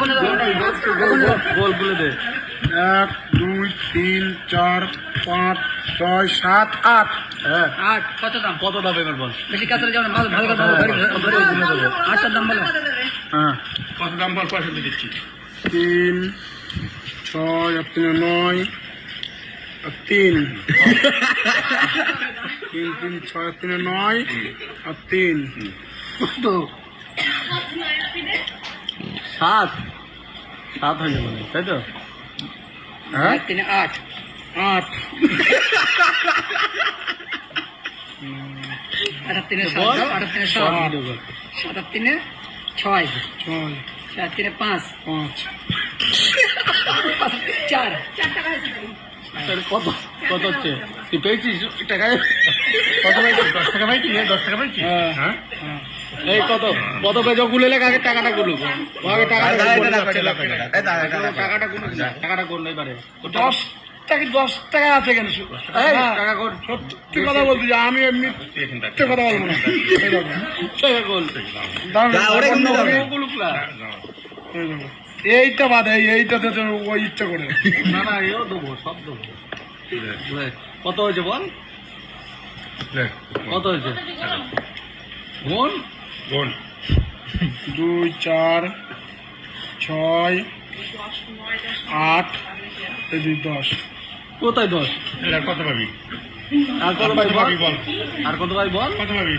গোল গুলো দে। 1 2 3 4 5 6 7 8। হ্যাঁ, 8 কত দাম? কত দাম এবার বল? বেশি কাঁচা যাও না, ভালো ভালো কথা বলো। 8টার দাম বলো। হ্যাঁ, কত দাম বল? পয়সা দিয়ে দিচ্ছি। 3 6 আর 3 9 আর 3 3 3 6 আর 3 9 আর 3 কত? 7 হয়ে যাবে, তাই তো? হ্যাঁ 3 8 8 8 3 বল। 7 8 3 সব 7 দিয়ে দেবো। 7 3 6 6 4 3 5 5 4 তাহলে কত কত হচ্ছে? তুই পেয়েছিস টাকায়? কত পেয়েছিস? 10 টাকা পেয়েছিস? 10 টাকা পেয়েছিস? হ্যাঁ হ্যাঁ। এই কত কত পেয়েছ গুলে লেখ, আগে টাকাটা গুলো, আগে টাকাটা টাকাটা গুলো এবারে। 10 টাকা আছে কেন? এই, টাকা গুল। সত্যি কথা বলছি যে আমি এমনি মিথ্যে কথা বলবো না। এই দেখো, টাকা গুল। দাঁড়ান, গুলুকলা। এই দেখো। এইটা বাদে এইটাতে তো ওই ইচ্ছা করে না না, এও দেবো, সব দেবো। কত হয়েছে বল? কত হয়েছে? গুণ 2 4 6 8 এই 2 10। কোথায় 10? কত পাবি? আর কত ভাই বল? বল আর কত ভাই বল? কত পাবি?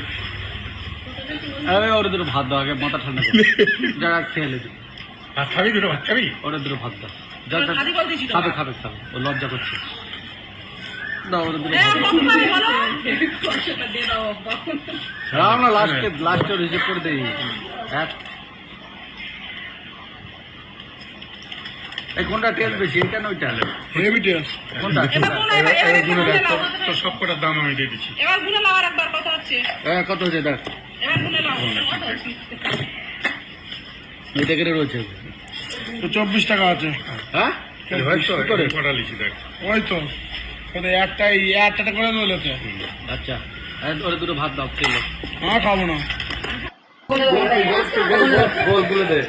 আরে ওরে দুটো ভাত দাও, আগে মাথা ঠান্ডা করে জায়গা খেয়ে নেবে। ভাত খাবি? দুটো ভাত খাবি? ওরে দুটো ভাত দাও। যা যা, খাবে খাবে খাবে, ও লজ্জা করছে। দাও ওরে দুটো ভাত দাও না, লাস্টে রিসিভ করে দেই। এই কোনটা টেস্ট বেশি, এটা না ওইটা? Heavy taste. কোনটা? তো সব কটার দাম আমি দিয়ে দিচ্ছি। এবার গুনে নাও আর একবার কত হচ্ছে? কত হয়েছে দেখ? এবার গুনে নাও। এটা কেটে রয়েছে। তো 24 টাকা আছে। হ্যাঁ, কি করে? কটা লিখি দেখ। ওই তো একটা করে দিলেছে। আচ্ছা, ওরে দুটো ভাত দাও, খেয়ে নে। খাবো না। গোল গুলো দে।